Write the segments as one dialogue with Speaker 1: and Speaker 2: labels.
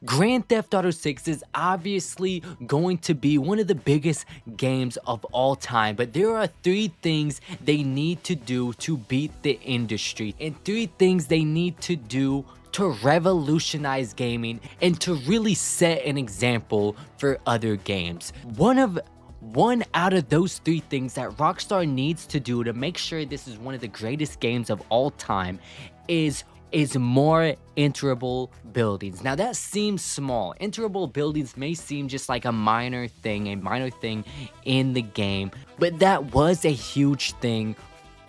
Speaker 1: Grand Theft Auto 6 is obviously going to be one of the biggest games of all time, but there are 3 things they need to do to beat the industry, and 3 things they need to do to revolutionize gaming and to really set an example for other games. One out of those 3 things that Rockstar needs to do to make sure this is one of the greatest games of all time is more enterable buildings. Now that seems small. Enterable buildings may seem just like a minor thing in the game, but that was a huge thing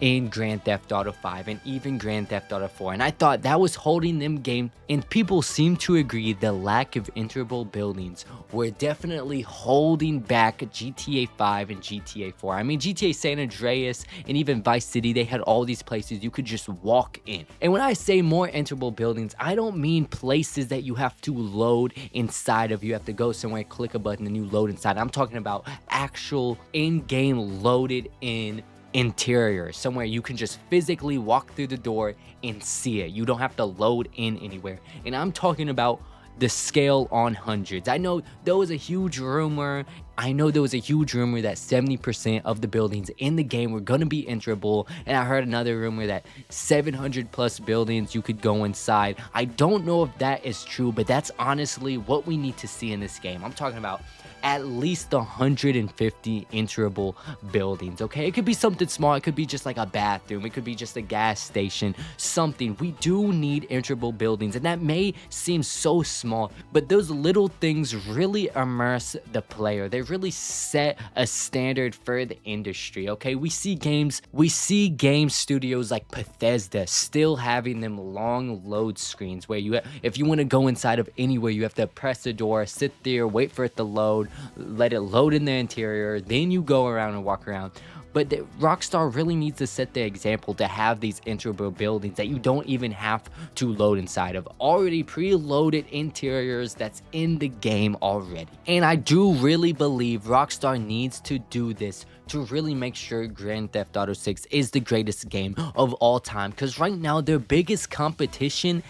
Speaker 1: in Grand Theft Auto 5 and even Grand Theft Auto 4, and I thought that was holding them game, and people seem to agree the lack of enterable buildings were definitely holding back GTA 5 and GTA 4. I mean, GTA San Andreas and even Vice City, they had all these places you could just walk in. And when I say more enterable buildings, I don't mean places that you have to load inside of. You have to go somewhere, click a button, and you load inside. I'm talking about actual in-game loaded in interior, somewhere you can just physically walk through the door and see it. You don't have to load in anywhere. And I'm talking about the scale on hundreds. I know there was a huge rumor that 70% of the buildings in the game were gonna be enterable, and I heard another rumor that 700 plus buildings you could go inside. I don't know if that is true, but that's honestly what we need to see in this game. I'm talking about at least 150 enterable buildings, okay? It could be something small, it could be just like a bathroom, it could be just a gas station, something. We do need enterable buildings, and that may seem so small, but those little things really immerse the player. They really set a standard for the industry, okay? We see game studios like Bethesda still having them long load screens where if you want to go inside of anywhere, you have to press the door, sit there, wait for it to load, let it load in the interior, then you go around and walk around. But Rockstar really needs to set the example to have these enterable buildings that you don't even have to load inside of. Already preloaded interiors that's in the game already. And I do really believe Rockstar needs to do this to really make sure Grand Theft Auto 6 is the greatest game of all time. Because right now, their biggest competition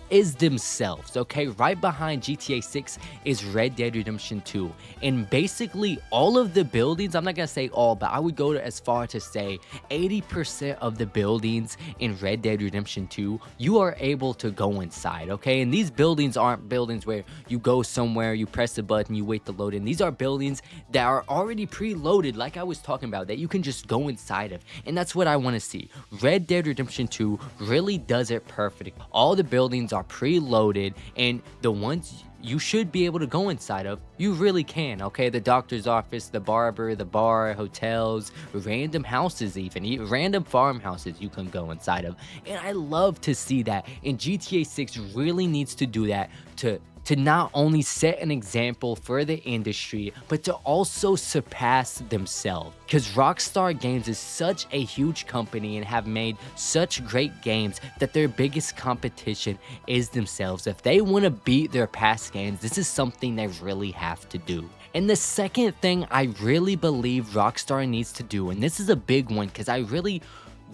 Speaker 1: is themselves, okay? Right behind GTA 6 is Red Dead Redemption 2, and basically all of the buildings, I'm not gonna say all, but I would go as far to say 80% of the buildings in Red Dead Redemption 2 you are able to go inside, okay? And these buildings aren't buildings where you go somewhere, you press a button, you wait to load in. These are buildings that are already preloaded, like I was talking about, that you can just go inside of, and that's what I want to see. Red Dead Redemption 2 really does it perfect. All the buildings are preloaded, and the ones you should be able to go inside of, you really can, okay? The doctor's office, the barber, the bar, hotels, random houses, even random farmhouses you can go inside of. And I love to see that, and GTA 6 really needs to do that to not only set an example for the industry, but to also surpass themselves. Because Rockstar Games is such a huge company and have made such great games that their biggest competition is themselves. If they want to beat their past games, this is something they really have to do. And the second thing I really believe Rockstar needs to do, and this is a big one because I really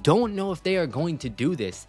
Speaker 1: don't know if they are going to do this,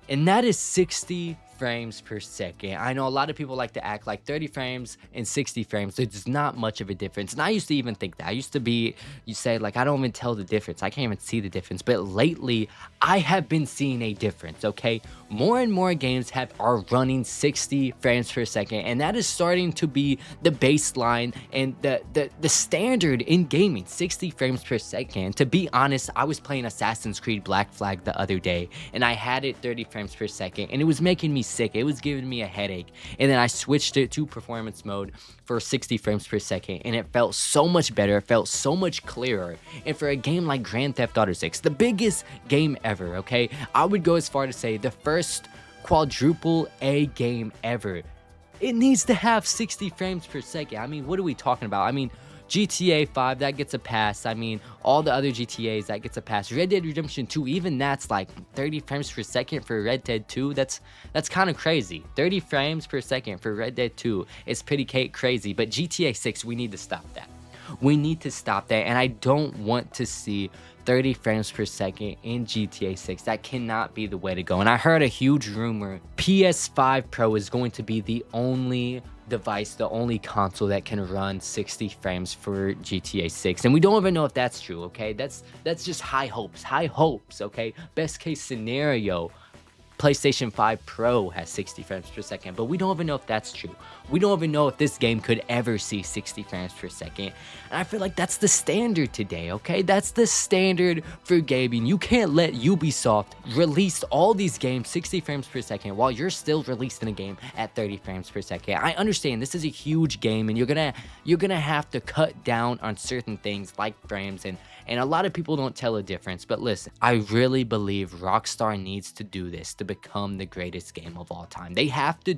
Speaker 1: and that is 60 frames per second. I know a lot of people like to act like 30 frames and 60 frames, there's not much of a difference. And I used to even think that. You say like, I don't even tell the difference. I can't even see the difference. But lately, I have been seeing a difference, okay? More and more games are running 60 frames per second, and that is starting to be the baseline and the standard in gaming, 60 frames per second. To be honest, I was playing Assassin's Creed Black Flag the other day, and I had it 30 frames per second, and it was making me sick. It was giving me a headache, and then I switched it to performance mode for 60 frames per second, and it felt so much better. It felt so much clearer. And for a game like Grand Theft Auto 6, the biggest game ever, okay, I would go as far to say the first quadruple A game ever, it needs to have 60 frames per second. I mean, what are we talking about? I mean, GTA 5, that gets a pass. I mean, all the other GTAs, that gets a pass. Red Dead Redemption 2, even that's like 30 frames per second for Red Dead 2. That's kind of crazy. 30 frames per second for Red Dead 2 is pretty crazy, but GTA 6, we need to stop that. We need to stop that, and I don't want to see 30 frames per second in GTA 6. That cannot be the way to go. And I heard a huge rumor, PS5 Pro is going to be the only device, the only console that can run 60 frames for GTA 6. And we don't even know if that's true, okay? That's just high hopes, okay? Best case scenario, PlayStation 5 Pro has 60 frames per second, but we don't even know if that's true. We don't even know if this game could ever see 60 frames per second. And I feel like that's the standard today, okay? That's the standard for gaming. You can't let Ubisoft release all these games 60 frames per second while you're still releasing a game at 30 frames per second. I understand this is a huge game, and you're gonna have to cut down on certain things like frames, and a lot of people don't tell a difference. But listen, I really believe Rockstar needs to do this to become the greatest game of all time. They have to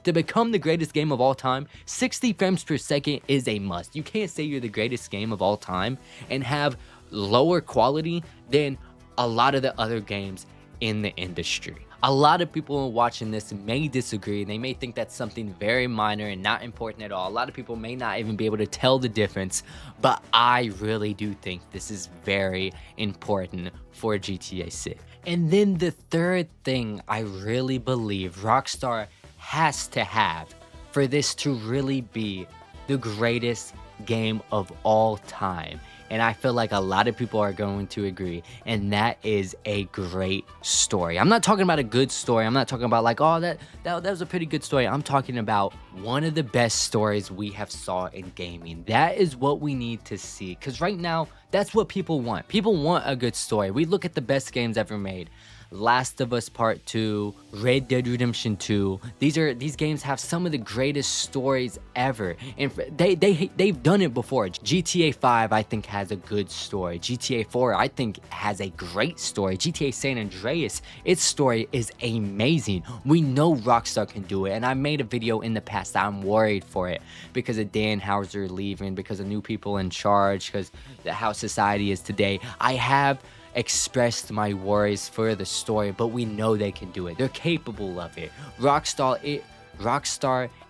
Speaker 1: become the greatest game of all time. 60 frames per second is a must. You can't say you're the greatest game of all time and have lower quality than a lot of the other games in the industry. A lot of people watching this may disagree. They may think that's something very minor and not important at all. A lot of people may not even be able to tell the difference, but I really do think this is very important for GTA 6. And then the third thing I really believe Rockstar has to have for this to really be the greatest game of all time, and I feel like a lot of people are going to agree, and that is a great story. I'm not talking about a good story. I'm not talking about like, oh, that was a pretty good story. I'm talking about one of the best stories we have saw in gaming. That is what we need to see, because right now, that's what people want. People want a good story. We look at the best games ever made. Last of Us Part 2, Red Dead Redemption 2. These games have some of the greatest stories ever, and they've done it before. GTA 5 I think has a good story. GTA 4 I think has a great story. GTA San Andreas, its story is amazing. We know Rockstar can do it, and I made a video in the past that I'm worried for it because of Dan Houser leaving, because of new people in charge, because how society is today. I have expressed my worries for the story, but we know they can do it. They're capable of it. Rockstar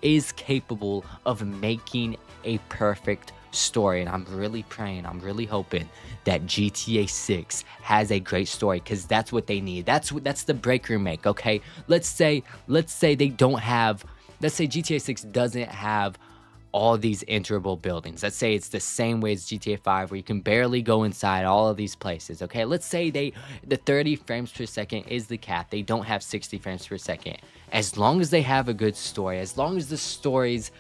Speaker 1: is capable of making a perfect story, and I'm really praying, I'm really hoping that GTA 6 has a great story, because that's what they need. That's the breakthrough make, okay? Let's say GTA 6 doesn't have all these enterable buildings. Let's say it's the same way as GTA 5 where you can barely go inside all of these places, okay? Let's say the 30 frames per second is the cap. They don't have 60 frames per second. As long as they have a good story, as long as the story's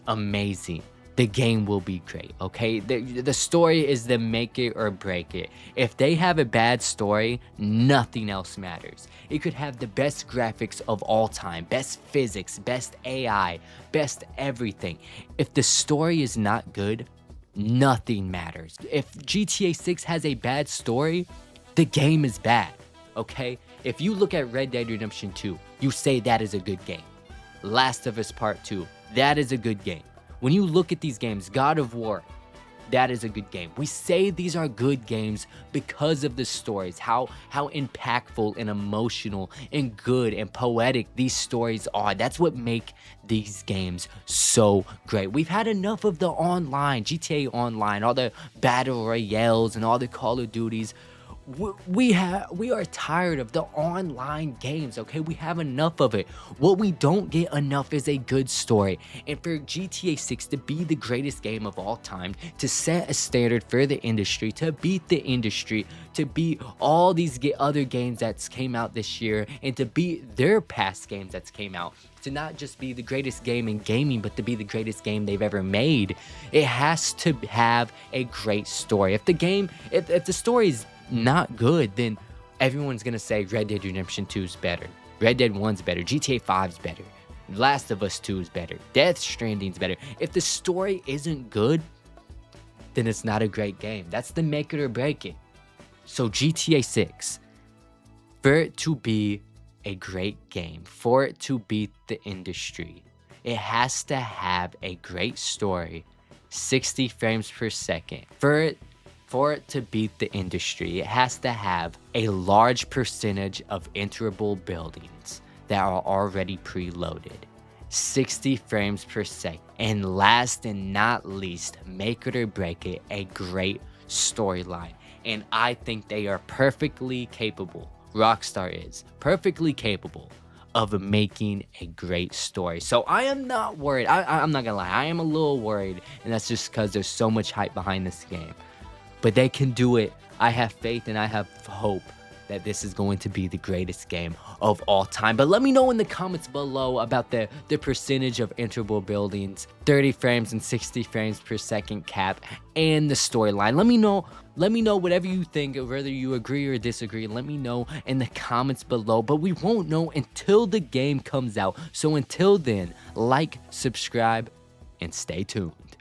Speaker 1: amazing, the game will be great, okay? The story is the make it or break it. If they have a bad story, nothing else matters. It could have the best graphics of all time, best physics, best AI, best everything. If the story is not good, nothing matters. If GTA 6 has a bad story, the game is bad, okay? If you look at Red Dead Redemption 2, you say that is a good game. Last of Us Part 2, that is a good game. When you look at these games, God of War, that is a good game. We say these are good games because of the stories, how impactful and emotional and good and poetic these stories are. That's what make these games so great. We've had enough of the online, GTA Online, all the battle royales and all the Call of Duties. We are tired of the online games, okay? We have enough of it. What we don't get enough is a good story. And for GTA 6 to be the greatest game of all time, to set a standard for the industry, to beat the industry, to beat all these other games that's came out this year, and to beat their past games that's came out, to not just be the greatest game in gaming, but to be the greatest game they've ever made, it has to have a great story. If the story is not good, then everyone's gonna say Red Dead Redemption 2 is better, Red Dead 1's better, GTA 5's better, Last of Us 2 is better, Death Stranding's better. If the story isn't good, then it's not a great game. That's the make it or break it. So GTA 6, for it to be a great game, for it to beat the industry, it has to have a great story, 60 frames per second. For it to beat the industry, it has to have a large percentage of enterable buildings that are already preloaded. 60 frames per second. And last and not least, make it or break it, a great storyline. And I think they are perfectly capable, Rockstar is perfectly capable of making a great story. So I am not worried. I'm not gonna lie, I am a little worried, and that's just because there's so much hype behind this game. But they can do it. I have faith and I have hope that this is going to be the greatest game of all time. But let me know in the comments below about the percentage of enterable buildings, 30 frames and 60 frames per second cap, and the storyline. Let me know whatever you think, whether you agree or disagree. Let me know in the comments below. But we won't know until the game comes out. So until then, like, subscribe, and stay tuned.